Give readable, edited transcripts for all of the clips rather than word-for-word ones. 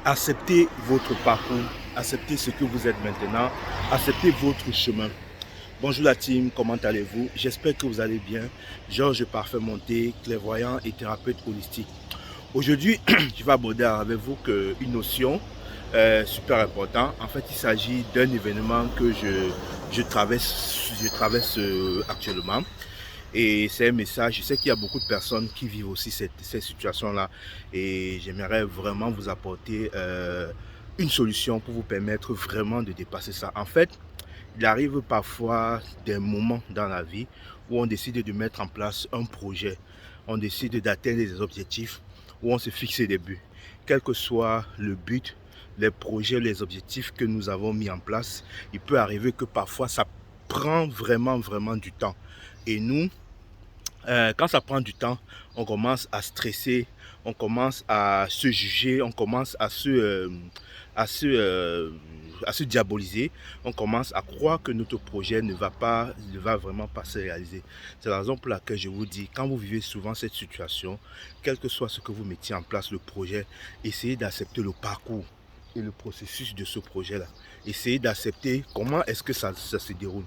Acceptez votre parcours, acceptez ce que vous êtes maintenant, acceptez votre chemin. Bonjour la team, comment allez-vous? J'espère que vous allez bien. Georges Parfait Monté, clairvoyant et thérapeute holistique. Aujourd'hui, je vais aborder avec vous une notion super importante. En fait, il s'agit d'un événement que je traverse actuellement. Et c'est un message, je sais qu'il y a beaucoup de personnes qui vivent aussi cette situation-là. Et j'aimerais vraiment vous apporter une solution pour vous permettre vraiment de dépasser ça. En fait, il arrive parfois des moments dans la vie où on décide de mettre en place un projet, on décide d'atteindre des objectifs, où on se fixe des buts. Quel que soit le but, les projets, les objectifs que nous avons mis en place, il peut arriver que parfois ça prend vraiment du temps. Et nous, quand ça prend du temps, on commence à stresser, on commence à se juger, on commence à se, euh, à se diaboliser, on commence à croire que notre projet ne va vraiment pas se réaliser. C'est la raison pour laquelle je vous dis, quand vous vivez souvent cette situation, quel que soit ce que vous mettiez en place, le projet, essayez d'accepter le parcours et le processus de ce projet-là. Essayez d'accepter comment est-ce que ça se déroule.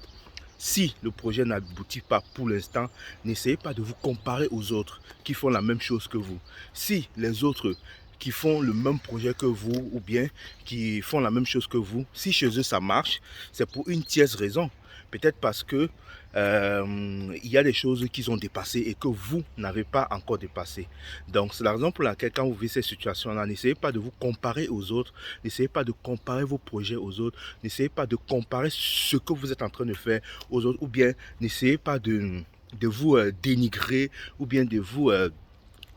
Si le projet n'aboutit pas pour l'instant, n'essayez pas de vous comparer aux autres qui font la même chose que vous. Si les autres qui font le même projet que vous ou bien qui font la même chose que vous, si chez eux ça marche, c'est pour une tierce raison. Peut-être parce que il y a des choses qu'ils ont dépassées et que vous n'avez pas encore dépassé. Donc c'est la raison pour laquelle quand vous vivez cette situation-là, n'essayez pas de vous comparer aux autres, n'essayez pas de comparer vos projets aux autres, n'essayez pas de comparer ce que vous êtes en train de faire aux autres, ou bien n'essayez pas de vous dénigrer, ou bien de vous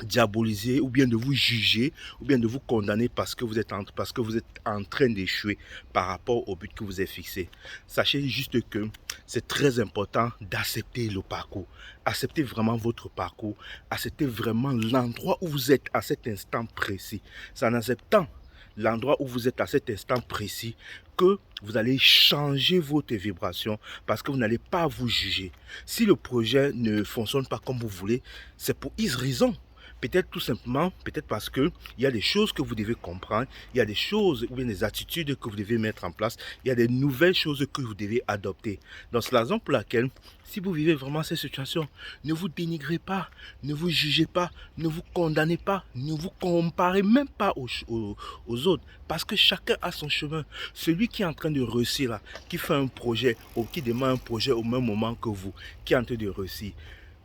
diaboliser, ou bien de vous juger, ou bien de vous condamner parce que vous êtes en train d'échouer par rapport au but que vous avez fixé. Sachez juste que c'est très important d'accepter le parcours. Acceptez vraiment votre parcours. Acceptez vraiment l'endroit où vous êtes à cet instant précis. C'est en acceptant l'endroit où vous êtes à cet instant précis que vous allez changer votre vibration parce que vous n'allez pas vous juger. Si le projet ne fonctionne pas comme vous voulez, c'est pour une raison. Peut-être tout simplement, peut-être parce que il y a des choses que vous devez comprendre, il y a des choses ou bien des attitudes que vous devez mettre en place, il y a des nouvelles choses que vous devez adopter. Donc c'est la raison pour laquelle, si vous vivez vraiment cette situation, ne vous dénigrez pas, ne vous jugez pas, ne vous condamnez pas, ne vous comparez même pas aux autres, parce que chacun a son chemin. Celui qui est en train de réussir là, qui fait un projet ou qui démarre un projet au même moment que vous, qui est en train de réussir,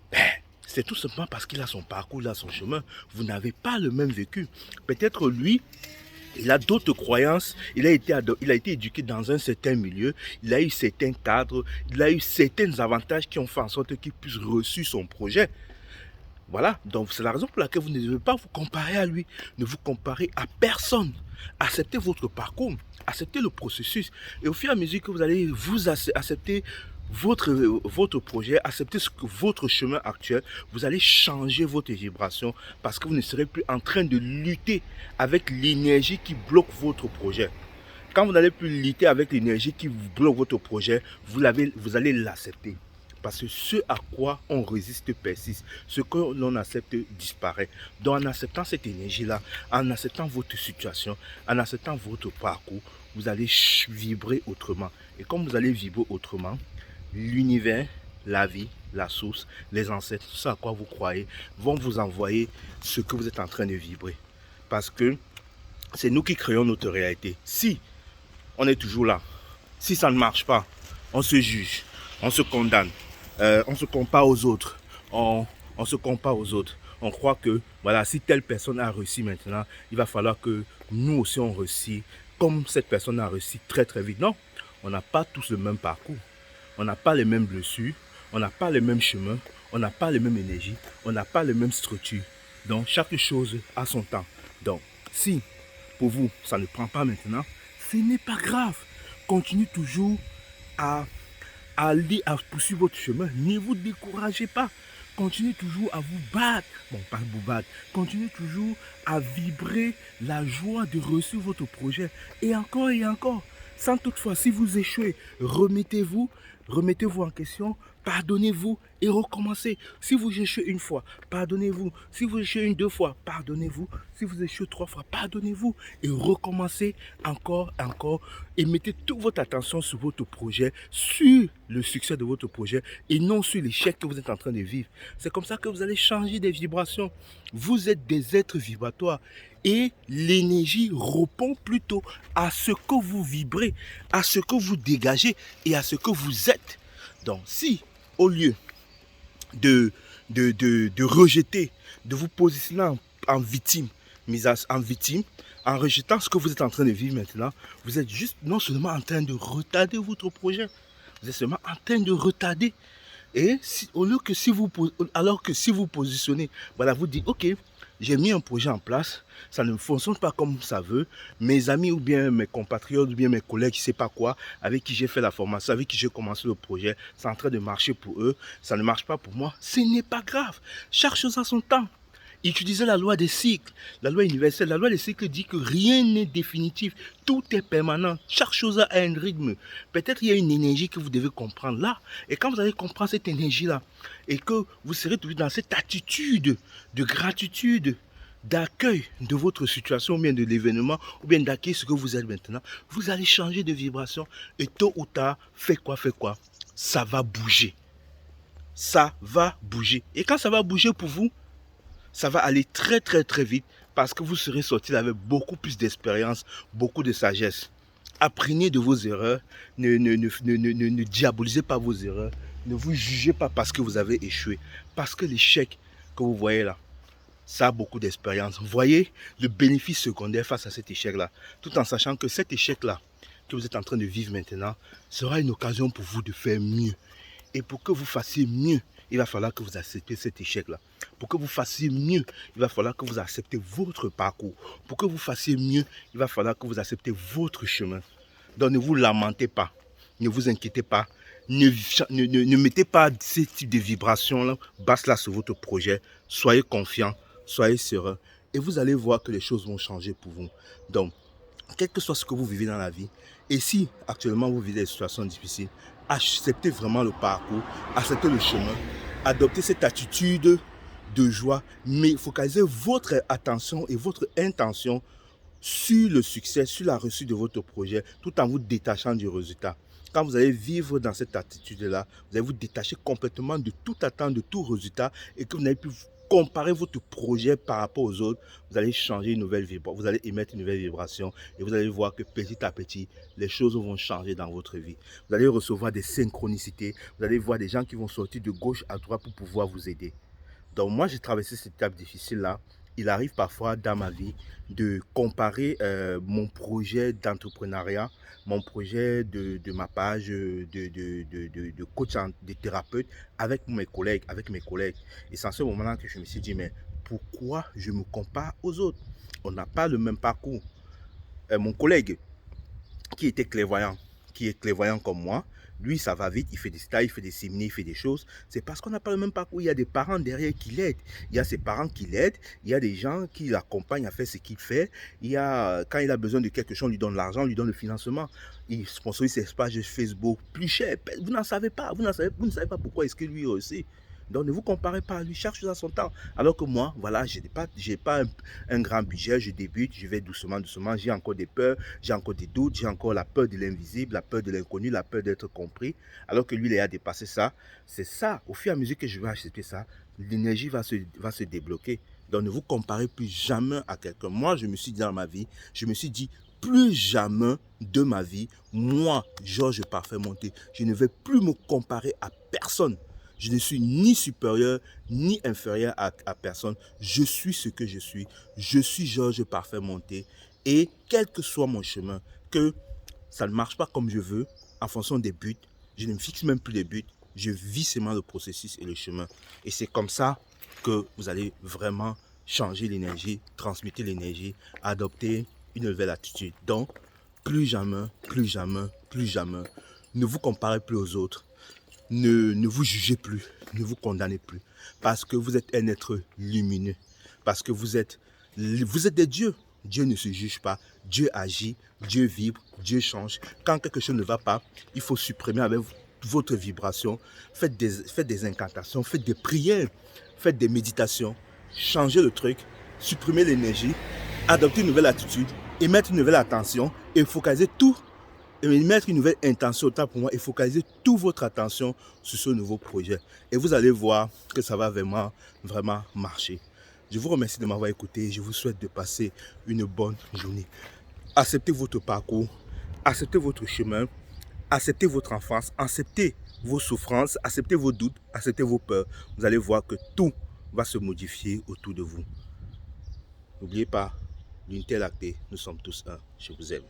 ben, c'est tout simplement parce qu'il a son parcours, il a son chemin. Vous n'avez pas le même vécu. Peut-être lui, il a d'autres croyances, il a été éduqué dans un certain milieu, il a eu certains cadres, il a eu certains avantages qui ont fait en sorte qu'il puisse réussir son projet. Voilà, donc c'est la raison pour laquelle vous ne devez pas vous comparer à lui, ne vous comparez à personne. Acceptez votre parcours, acceptez le processus. Et au fur et à mesure que vous allez vous accepter votre projet, accepter votre chemin actuel, vous allez changer votre vibration parce que vous ne serez plus en train de lutter avec l'énergie qui bloque votre projet. Quand vous n'allez plus lutter avec l'énergie qui bloque votre projet, vous allez l'accepter. Parce que ce à quoi on résiste persiste. Ce que l'on accepte disparaît. Donc en acceptant cette énergie-là, en acceptant votre situation, en acceptant votre parcours, vous allez vibrer autrement. Et comme vous allez vibrer autrement, l'univers, la vie, la source, les ancêtres, tout ce à quoi vous croyez, vont vous envoyer ce que vous êtes en train de vibrer. Parce que c'est nous qui créons notre réalité. Si on est toujours là. Si ça ne marche pas, on se juge, on se condamne, on se compare aux autres, on se compare aux autres. On croit que voilà, si telle personne a réussi maintenant, il va falloir que nous aussi on réussit comme cette personne a réussi très vite. Non, on n'a pas tous le même parcours, on n'a pas les mêmes blessures, on n'a pas les mêmes chemins, on n'a pas les mêmes énergies, on n'a pas les mêmes structures. Donc chaque chose a son temps. Donc si pour vous ça ne prend pas maintenant, ce n'est pas grave. Continuez toujours à aller à poursuivre votre chemin. Ne vous découragez pas. Continuez toujours à vous battre. Bon, pas vous battre. Continuez toujours à vibrer la joie de réussir votre projet. Et encore et encore. Sans toutefois, si vous échouez, remettez-vous, remettez-vous en question, pardonnez-vous et recommencez. Si vous échouez une fois, pardonnez-vous. Si vous échouez une, deux fois, pardonnez-vous. Si vous échouez trois fois, pardonnez-vous et recommencez encore, encore et mettez toute votre attention sur votre projet, sur le succès de votre projet et non sur l'échec que vous êtes en train de vivre. C'est comme ça que vous allez changer des vibrations. Vous êtes des êtres vibratoires et l'énergie répond plutôt à ce que vous vibrez, à ce que vous dégagez et à ce que vous êtes. Donc si au lieu de rejeter, de vous positionner en victime, en rejetant ce que vous êtes en train de vivre maintenant, vous êtes juste non seulement en train de retarder votre projet, vous êtes seulement en train de retarder. Et alors que si vous positionnez, voilà, vous dites, ok, j'ai mis un projet en place, ça ne fonctionne pas comme ça veut. Mes amis ou bien mes compatriotes ou bien mes collègues, je ne sais pas quoi, avec qui j'ai fait la formation, avec qui j'ai commencé le projet, c'est en train de marcher pour eux, ça ne marche pas pour moi. Ce n'est pas grave. Chaque chose a son temps. Utilisez la loi des cycles, la loi universelle. La loi des cycles dit que rien n'est définitif, tout est permanent, chaque chose a un rythme. Peut-être il y a une énergie que vous devez comprendre là. Et quand vous allez comprendre cette énergie-là, et que vous serez toujours dans cette attitude de gratitude, d'accueil de votre situation, ou bien de l'événement, ou bien d'accueil ce que vous êtes maintenant, vous allez changer de vibration. Et tôt ou tard, faites quoi, ça va bouger. Ça va bouger. Et quand ça va bouger pour vous, ça va aller très vite parce que vous serez sorti avec beaucoup plus d'expérience, beaucoup de sagesse. Apprenez de vos erreurs, ne diabolisez pas vos erreurs, ne vous jugez pas parce que vous avez échoué. Parce que l'échec que vous voyez là, ça a beaucoup d'expérience. Voyez le bénéfice secondaire face à cet échec-là, tout en sachant que cet échec-là que vous êtes en train de vivre maintenant sera une occasion pour vous de faire mieux. Et pour que vous fassiez mieux, il va falloir que vous acceptiez cet échec-là. Pour que vous fassiez mieux, il va falloir que vous acceptez votre parcours. Pour que vous fassiez mieux, il va falloir que vous acceptez votre chemin. Donc ne vous lamentez pas, ne vous inquiétez pas, ne mettez pas ce type de vibrations-là, basse-là sur votre projet. Soyez confiant, soyez serein. Et vous allez voir que les choses vont changer pour vous. Donc, quel que soit ce que vous vivez dans la vie, et si actuellement vous vivez des situations difficiles, acceptez vraiment le parcours, acceptez le chemin, adoptez cette attitude de joie, mais focalisez votre attention et votre intention sur le succès, sur la réussite de votre projet, tout en vous détachant du résultat. Quand vous allez vivre dans cette attitude-là, vous allez vous détacher complètement de tout attente, de tout résultat, et que vous n'avez plus comparer votre projet par rapport aux autres, vous allez changer une nouvelle vibration, vous allez émettre une nouvelle vibration et vous allez voir que petit à petit, les choses vont changer dans votre vie. Vous allez recevoir des synchronicités, vous allez voir des gens qui vont sortir de gauche à droite pour pouvoir vous aider. Donc moi, j'ai traversé cette étape difficile-là. Il arrive parfois dans ma vie de comparer mon projet d'entrepreneuriat, mon projet de ma page de coach, de thérapeute avec mes collègues. Et c'est en ce moment-là que je me suis dit, mais pourquoi je me compare aux autres? On n'a pas le même parcours. Mon collègue qui était clairvoyant, qui est clairvoyant comme moi, lui, ça va vite, il fait des stages, il fait des séminaires, il fait des choses. C'est parce qu'on n'a pas le même parcours. Il y a des parents derrière qui l'aident. Il y a ses parents qui l'aident. Il y a des gens qui l'accompagnent à faire ce qu'il fait. Il y a, quand il a besoin de quelque chose, on lui donne l'argent, on lui donne le financement. Il sponsorise ses pages Facebook plus cher. Vous n'en savez pas. Vous ne savez pas pourquoi est-ce que lui aussi. Donc ne vous comparez pas à lui, chaque chose à son temps. Alors que moi, voilà, je n'ai pas un grand budget, je débute, je vais doucement, j'ai encore des peurs, j'ai encore des doutes, j'ai encore la peur de l'invisible, la peur de l'inconnu, la peur d'être compris. Alors que lui, il a dépassé ça. C'est ça, au fur et à mesure que je vais accepter ça, l'énergie va se débloquer. Donc ne vous comparez plus jamais à quelqu'un. Moi, je me suis dit dans ma vie, je me suis dit, plus jamais de ma vie, moi, Georges Parfait Monté, je ne vais plus me comparer à personne. Je ne suis ni supérieur ni inférieur à personne. Je suis ce que je suis. Je suis Georges Parfait Monté. Et quel que soit mon chemin, que ça ne marche pas comme je veux, en fonction des buts, je ne me fixe même plus les buts. Je vis seulement le processus et le chemin. Et c'est comme ça que vous allez vraiment changer l'énergie, transmettre l'énergie, adopter une nouvelle attitude. Donc, plus jamais, ne vous comparez plus aux autres. Ne vous jugez plus, ne vous condamnez plus, parce que vous êtes un être lumineux, parce que vous êtes des dieux. Dieu ne se juge pas, Dieu agit, Dieu vibre, Dieu change. Quand quelque chose ne va pas, il faut supprimer avec vous. votre vibration, faites des incantations, faites des prières, faites des méditations, changez le truc, supprimez l'énergie, adoptez une nouvelle attitude, émettre une nouvelle attention et focaliser tout, et mettre une nouvelle intention autant pour moi et focaliser toute votre attention sur ce nouveau projet. Et vous allez voir que ça va vraiment marcher. Je vous remercie de m'avoir écouté et je vous souhaite de passer une bonne journée. Acceptez votre parcours, acceptez votre chemin, acceptez votre enfance, acceptez vos souffrances, acceptez vos doutes, acceptez vos peurs. Vous allez voir que tout va se modifier autour de vous. N'oubliez pas, l'unité lactée, nous sommes tous un. Je vous aime.